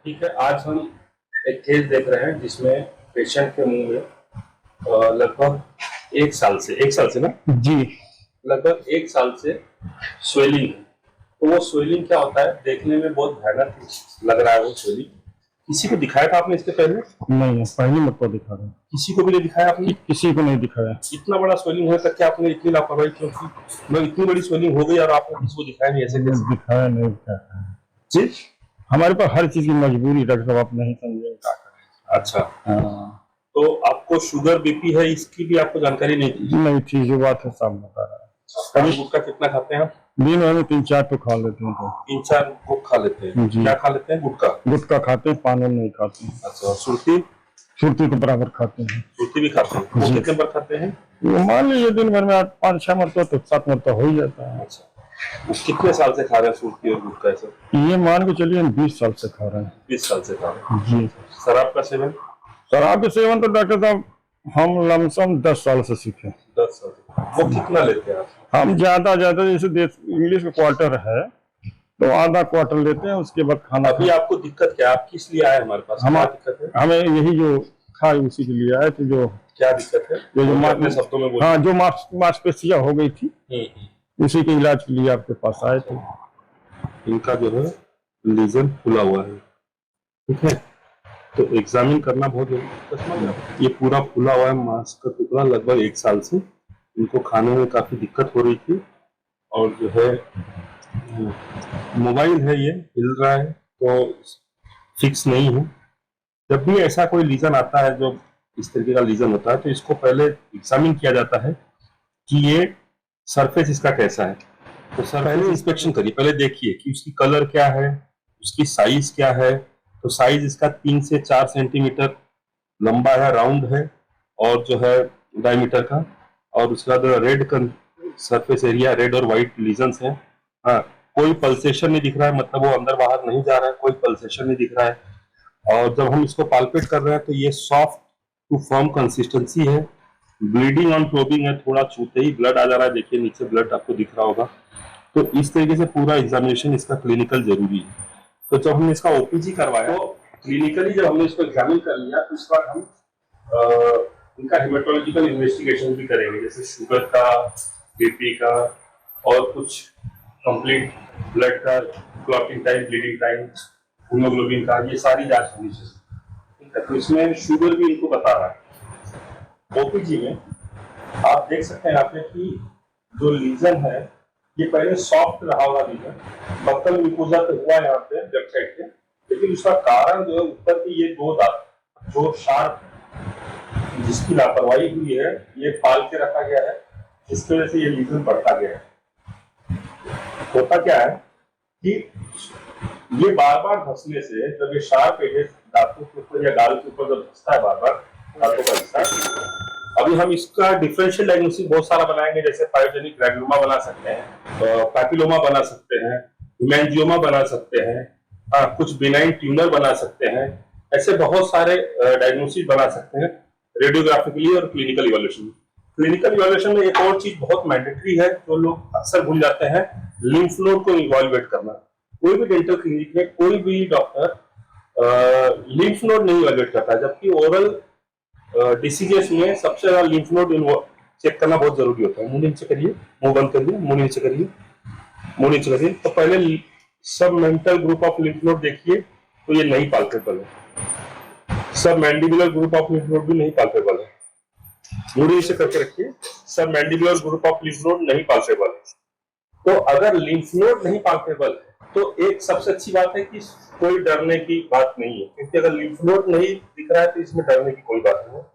ठीक है, आज हम एक केस देख रहे हैं जिसमें पेशेंट के मुंह में लगभग एक साल से ना जी। लगभग एक साल से स्वेलिंग है। तो वो स्वेलिंग क्या होता है, देखने में बहुत भयानक लग रहा है वो स्वेलिंग। किसी को दिखाया था आपने इसके पहले? नहीं, पहली मरतबा दिखा रहे हैं। किसी को भी नहीं दिखाया आपने? किसी को नहीं दिखाया। इतना बड़ा स्वेलिंग होने तक क्या आपने इतनी लापरवाही क्यों की? मतलब इतनी बड़ी स्वेलिंग हो गई और आपने किसी को दिखाया नहीं, ऐसे कैसे? दिखाया नहीं दिखाया जी, हमारे पास हर चीज की मजबूरी, डॉक्टर साहब आप नहीं समझेंगे क्या करें। अच्छा। हाँ। तो आपको शुगर बीपी है इसकी भी आपको जानकारी नहीं थी? नहीं थी, जो बात है सब बता रहा है। कभी गुटखा कितना खाते हैं आप? दिन भर में 3-4 तो खा लेते हैं। तो 3-4 गुट खा लेते हैं? जी। क्या खा लेते हैं? गुटखा? गुटखा खाते हैं, पान नहीं खाते हैं। अच्छा, सुर्ती? सुरती को बराबर खाते हैं। सुर्ती भी खाते हैं? वो जी। कितने बार खाते हैं? वो मान लीजिए दिन भर में 5-6 मरतबा तो 7 मरतबा हो ही जाता है। अच्छा, वो कितने साल से खा रहे हैं सुर्ती और गुटखा? ऐसा ये मान के चलिए हम 20 साल से खा रहे हैं। 20 साल से खा रहे हैं। जी। शराब का सेवन? शराब के सेवन तो डॉक्टर साहब हम लमसम 10 साल से सीखे। 10 साल से। वो कितना लेते हैं आप? हम ज्यादा जैसे इंग्लिश में क्वार्टर है तो आधा क्वार्टर लेते हैं, उसके बाद खाना। अभी आपको दिक्कत क्या है? आप किस लिए आए हमारे पास? क्या दिक्कत है? हमें यही जो खाए उसी के लिए आए थे। जो क्या दिक्कत है? ये जो अपने शब्दों में बोलिए। हाँ, जो मांसपेशियां हो गई थी उसी के इलाज के लिए आपके पास आए थे। इनका जो है लीजन फूला हुआ है, ठीक है, तो एग्जामिन करना बहुत जरूरी है। ये पूरा फूला हुआ है मांस का टुकड़ा, लगभग 1 साल से इनको खाने में काफी दिक्कत हो रही थी। और जो है मोबाइल है, ये हिल रहा है तो फिक्स नहीं है। जब भी ऐसा कोई लीजन आता है, जो इस तरीके का लीजन होता है, तो इसको पहले एग्जामिन किया जाता है कि ये सरफेस इसका कैसा है। तो सरफेस इंस्पेक्शन करिए, पहले देखिए कि उसकी कलर क्या है, उसकी साइज क्या है। तो साइज इसका 3 से 4 सेंटीमीटर लंबा है, राउंड है, और जो है डायमीटर का। और उसके बाद रेड सरफेस एरिया, रेड और व्हाइट लीजन्स हैं। हाँ, कोई पल्सेशन नहीं दिख रहा है, मतलब वो अंदर बाहर नहीं जा रहा है, कोई पल्सेशन नहीं दिख रहा है। और जब हम इसको पाल्पेट कर रहे हैं तो ये सॉफ्ट टू फर्म कंसिस्टेंसी है। ब्लीडिंग ऑन प्रोबिंग है, थोड़ा छूते ही ब्लड आ जा रहा है, देखिए नीचे ब्लड आपको दिख रहा होगा। तो इस तरीके से पूरा एग्जामिनेशन इसका क्लिनिकल जरूरी है। तो जब हमने इसका ओपीजी करवाया तो क्लिनिकली जब हमने इसको एग्जामिन कर लिया तो इस बार हम इनका हेमेटोलॉजिकल इन्वेस्टिगेशन भी करेंगे, जैसे शुगर का, बीपी का, और कुछ कंप्लीट ब्लड का, clotting time, bleeding time, haemoglobin का, ये सारी जांच होनी चाहिए, ठीक है। तो इसमें शुगर भी इनको बता रहा है। ओपीजी में आप देख सकते हैं यहाँ पे कि जो लीजन है ये पहले सॉफ्ट रहा हुआ लीजन, बक्कल म्यूकोजा पे हुआ यहाँ पे लेफ्ट साइड पे, लेकिन उसका कारण जो है ऊपर की ये 2 दांत जो शार्प, जिसकी लापरवाही हुई है, ये पाल के रखा गया है, जिसकी वजह से ये लीजन बढ़ता गया है। होता क्या है कि ये बार बार घसने से, जब ये शार्प एजेस दांतों के ऊपर या गाल के ऊपर जब घसता है बार बार दांतों का हिस्सा, अभी हम इसका डिफरेंशियल डायग्नोसिस बहुत सारा बनाएंगे, जैसे पायोजेनिक ग्रैनुलोमा बना सकते हैं, पैपिलोमा बना सकते हैं, हिमेंजियोमा बना सकते हैं, कुछ बिनाइन ट्यूमर बना सकते हैं। ऐसे बहुत सारे डायग्नोसिस बना सकते हैं रेडियोग्राफिकली और क्लिनिकल इवैल्यूएशन। क्लिनिकल इवैल्यूएशन में एक और चीज बहुत मैंडेटरी है जो लोग अक्सर भूल जाते हैं, लिम्फ नोड को इवैल्यूएट करना। कोई भी डेंटल क्लिनिक में कोई भी डॉक्टर लिम्फ नोड नहीं इवैल्यूएट करता है, जबकि ओरल डिसीजेस में सबसे ज्यादा लिम्फ नोड चेक करना बहुत जरूरी होता है। मुंह नीचे करिए, मुंह बंद करिए, मुंह नीचे करिए, मुंह नीचे करिए। तो पहले सब mental group of lymph node देखिए, तो ये नहीं पाल्पेबल है। सब mandibular group of lymph node भी नहीं पाल्पेबल है। मुंह नीचे करके रखिए, सब mandibular group of lymph node नहीं पाल्पेबल है। तो अगर लिम्फ नोड नहीं पाल्पेबल है तो एक सबसे अच्छी बात है कि कोई डरने की बात नहीं है, क्योंकि अगर लिम्फ नोड नहीं दिख रहा है तो इसमें डरने की कोई बात नहीं है।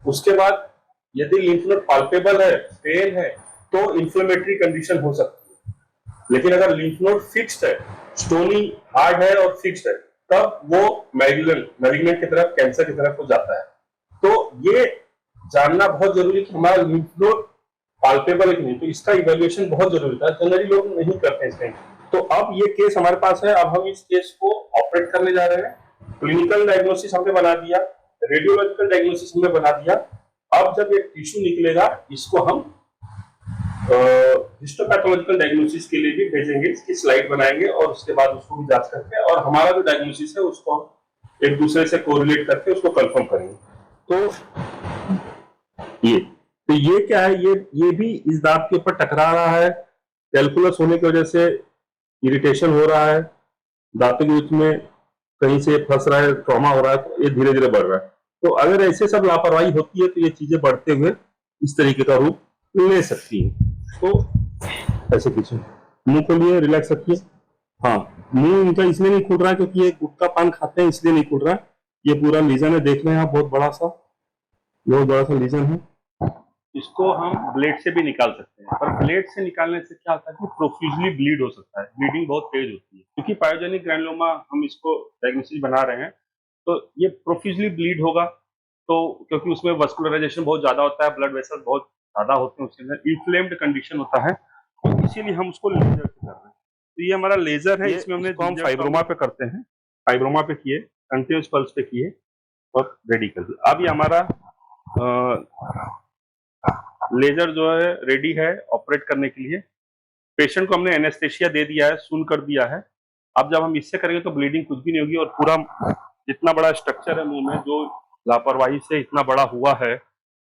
उसके बाद यदि लिम्फ नोड पाल्पेबल है, पेन है, तो इन्फ्लेमेटरी कंडीशन हो सकती है। लेकिन अगर लिम्फ नोड फिक्स्ड है, स्टोनी हार्ड है और फिक्स्ड है, तब वो मैलिग्नेंट की तरफ, कैंसर की तरफ हो जाता है। तो ये जानना बहुत जरूरी कि हमारा लिम्फ नोड पाल्पेबल है कि नहीं, तो इसका इवैल्यूएशन बहुत जरूरी था। जनरली लोग नहीं करते इसका। तो अब ये केस हमारे पास है, अब हम इस केस को ऑपरेट करने जा रहे हैं। क्लिनिकल डायग्नोसिस हमने बना दिया, रेडियोलॉजिकल डायग्नोसिस हमने बना दिया। अब जब ये टिश्यू निकलेगा, इसको हम हिस्टोपैथोलॉजिकल डायग्नोसिस के लिए भी भेजेंगे, इसकी स्लाइड बनाएंगे और उसके बाद उसको भी जांच करके, और हमारा जो डायग्नोसिस है उसको एक दूसरे से कोरिलेट करके उसको कंफर्म करेंगे। तो ये क्या है, ये भी इस दांत के ऊपर टकरा रहा है, कैलकुलस होने की वजह से इरिटेशन हो रहा है, दांतों के बीच में कहीं से फंस रहा है, ट्रॉमा हो रहा है, तो ये धीरे धीरे बढ़ रहा है। तो अगर ऐसे सब लापरवाही होती है तो ये चीजें बढ़ते हुए इस तरीके का रूप ले सकती है। तो ऐसे पीछे मुंह खोलिए, रिलैक्स रखिए। हाँ, मुंह इनका इसलिए नहीं खुल रहा है क्योंकि ये गुटखा पान खाते हैं, इसलिए नहीं खुल रहा है। ये पूरा लीजन है, देख रहे हैं आप, बहुत बड़ा सा लीजन है। इसको हम ब्लेड से भी निकाल सकते हैं, पर ब्लेड से निकालने से क्या होता है कि प्रोफ्यूजली ब्लीड हो सकता है, ब्लीडिंग बहुत तेज होती है। क्योंकि पायोजेनिक ग्रैनुलोमा हम इसको डायग्नोसिस बना रहे हैं, तो ये प्रोफ्यूजली ब्लीड होगा, तो क्योंकि उसमें वस्कुलराइजेशन बहुत ज्यादा होता है, ब्लड वेसल बहुत ज्यादा होते हैं उसके अंदर, इन्फ्लेम्ड कंडीशन होता है, तो इसीलिए हम उसको लेजर से कर रहे हैं। तो ये हमारा लेजर है, इसमें हमने हम फाइब्रोमा पे करते हैं, फाइब्रोमा पे किए, कंटिन्यूस पल्स पे किए और रेडी कर दिया। अब ये हमारा लेजर जो है रेडी है ऑपरेट करने के लिए। पेशेंट को हमने एनेस्थेशिया दे दिया है, सुन कर दिया है। अब जब हम इससे करेंगे तो ब्लीडिंग कुछ भी नहीं होगी, और पूरा जितना बड़ा स्ट्रक्चर है मुंह में, जो लापरवाही से इतना बड़ा हुआ है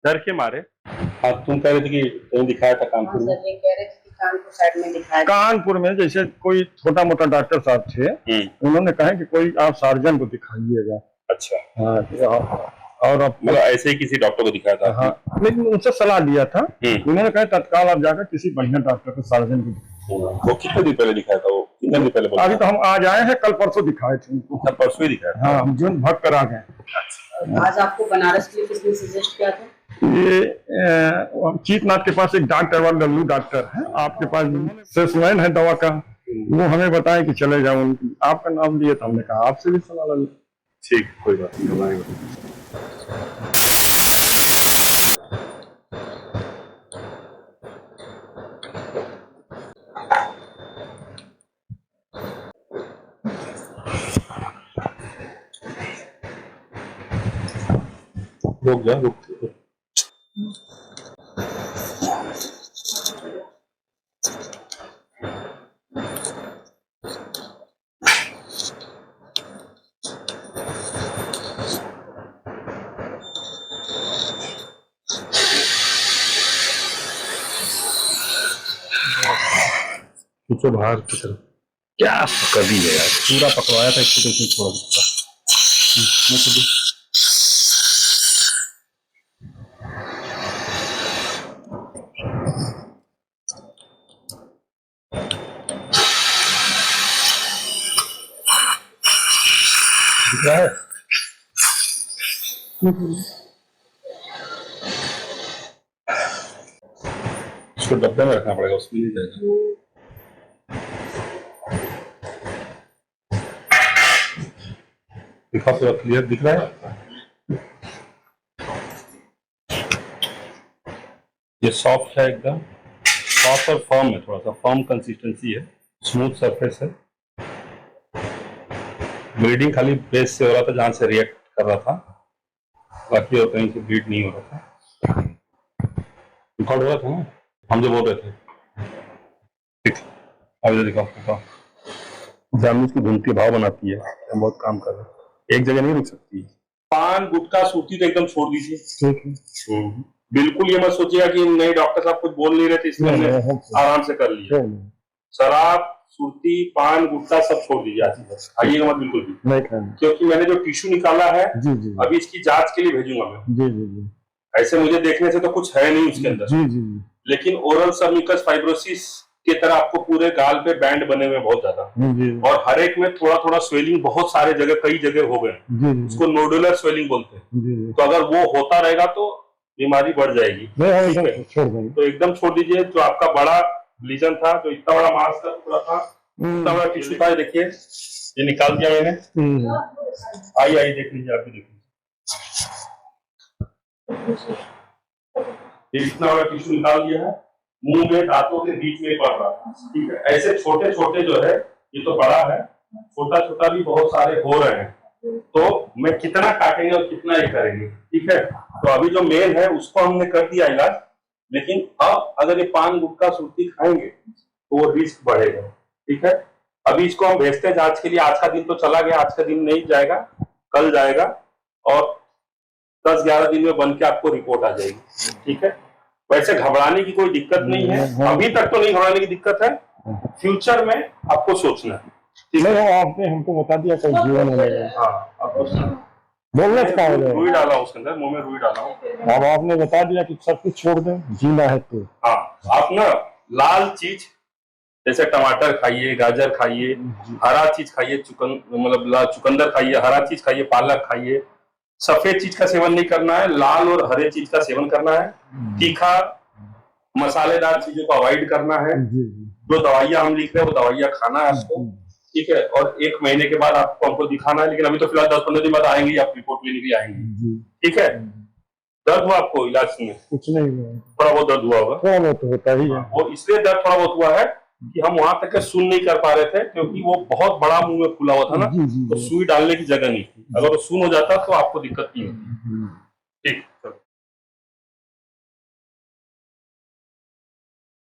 डर के मारे। हाँ, तुम कह रहे थे कि कहीं दिखाया था कानपुर में? कानपुर साइड में दिखाया। कानपुर में जैसे कोई छोटा मोटा डॉक्टर साहब थे, उन्होंने कहा कि कोई आप सर्जन को दिखाइएगा। अच्छा। हाँ, और मतलब ऐसे ही किसी डॉक्टर को दिखाया था? हाँ, लेकिन उनसे सलाह लिया था, उन्होंने कहा तत्काल आप जाकर किसी बढ़िया डॉक्टर को, सर्जन को। वो कितने दिन पहले दिखाया था? वो कितने दिन पहले बोला? अभी तो हम आज आए हैं, कल परसों दिखाए थे उनको। परसों ही दिखाया था? हाँ, हम जून भग कर आ गए। आज आपको बनारस के लिए किसने सजेस्ट किया था? ये चीतनाथ के पास एक डॉक्टर वाला लल्लू डॉक्टर है, आपके पास सेल्समैन है दवा का, वो हमें बताए कि चले जाओ, आपका नाम दिए तो हमने कहा आपसे भी सलाह ले। ठीक, कोई बात नहीं। रुक जा, रुक। तो बाहर की तरफ क्या कर दी है यार, पूरा पकड़वाया था इसको, तो इसमें थोड़ा दिख रहा है। इसको डब्बे में रखना पड़ेगा, उसमें नहीं जाएगा। दिखा, पूरा क्लियर दिख रहा है। ये सॉफ्ट है, एकदम सॉफ्ट और फर्म है, थोड़ा सा फर्म कंसिस्टेंसी है, स्मूथ सरफेस है। ब्लीडिंग खाली बेस से हो रहा था, जहां से रिएक्ट कर रहा था, बाकी और कहीं से ब्लीड नहीं हो रहा था। रिकॉर्ड हो रहा था ना, हम जो बोल रहे थे। ठीक, अब दिखाओ। जामुन की धुंधती भाव बनाती है, हम बहुत काम कर रहे हैं, एक जगह नहीं रुक सकती। पान गुटखा सूरती तो एकदम छोड़ दीजिए। ठीक है। बिल्कुल ये मत सोचिएगा कि नहीं डॉक्टर साहब कुछ बोल नहीं रहे थे इसलिए हमने आराम से कर लिया। शराब, सुरती, पान, गुटखा सब छोड़ दीजिए, खाइएगा मत बिल्कुल भी नहीं, क्योंकि मैंने जो टिश्यू निकाला है अभी इसकी जांच के लिए भेजूंगा मैं। ऐसे मुझे देखने से तो कुछ है नहीं उसके अंदर, लेकिन ओरल सबम्यूकस फाइब्रोसिस की तरह आपको पूरे गाल पे बैंड बने हुए बहुत ज्यादा, और हर एक में थोड़ा थोड़ा स्वेलिंग, बहुत सारे जगह, कई जगह हो गए, उसको नोडुलर स्वेलिंग बोलते हैं। तो अगर वो होता रहेगा तो बीमारी बढ़ जाएगी, तो एकदम छोड़ दीजिए। जो आपका बड़ा लीजन था, जो इतना बड़ा मांस का टुकड़ा था, इतना बड़ा टिश्यू था, देखिए ये निकाल दिया मैंने। आई देख लीजिए, आप भी देख लीजिए, ये इतना बड़ा टिश्यू निकाल दिया है, मुंह में दांतों के बीच में पड़ रहा है। ठीक है, ऐसे छोटे छोटे जो है, ये तो बड़ा है, छोटा छोटा भी बहुत सारे हो रहे हैं, तो मैं कितना काटेंगे और कितना ये करेंगे। ठीक है, तो अभी जो मेन है उसको हमने कर दिया इलाज, लेकिन अब अगर ये पान गुटखा सुर्ती खाएंगे तो वो रिस्क बढ़ेगा। ठीक है, अभी इसको हम भेजते हैं जांच के लिए। आज का दिन तो चला गया, आज का दिन नहीं जाएगा, कल जाएगा और 10-11 दिन में बन के आपको रिपोर्ट आ जाएगी। ठीक है, वैसे घबराने की कोई दिक्कत नहीं है, अभी तक तो नहीं घबराने की दिक्कत है, फ्यूचर में आपको सोचना है। ठीक है, नहीं आपने हमको बता दिया कोई जीवन मिलेगा। हाँ आपको बोलना क्या हो जाएगा? रुई डाला उसके अंदर, मुंह में रुई डाला हूँ। अब आपने बता दिया कि सब कुछ छोड़ दें, जीना है तो। हाँ, आप ना लाल चीज जैसे टमाटर खाइए, गाजर खाइए, हरा चीज खाइए, चुकंदर खाइए, हरा चीज खाइए, पालक खाइए। सफेद चीज का सेवन नहीं करना है, लाल और हरे चीज का सेवन करना है। तीखा मसालेदार चीजों को अवॉइड करना है। जो दवाइयां हम लिख रहे हैं वो दवाइयां खाना है आपको। ठीक है, और 1 महीने के बाद आपको हमको दिखाना है, लेकिन अभी तो फिलहाल 10-15 दिन बाद आएंगे, आप रिपोर्ट लेने भी आएंगे। ठीक है, दर्द हुआ आपको इलाज में? कुछ नहीं हुआ, थोड़ा बहुत दर्द हुआ होगा। थोड़ा बहुत होता ही है। वो इसलिए दर्द थोड़ा बहुत हुआ है कि हम वहां तक सुन नहीं कर पा रहे थे, क्योंकि वो बहुत बड़ा मुंह में फूला हुआ था ना, तो सुई डालने की जगह नहीं थी। अगर वो सुन हो जाता तो आपको दिक्कत नहीं होती।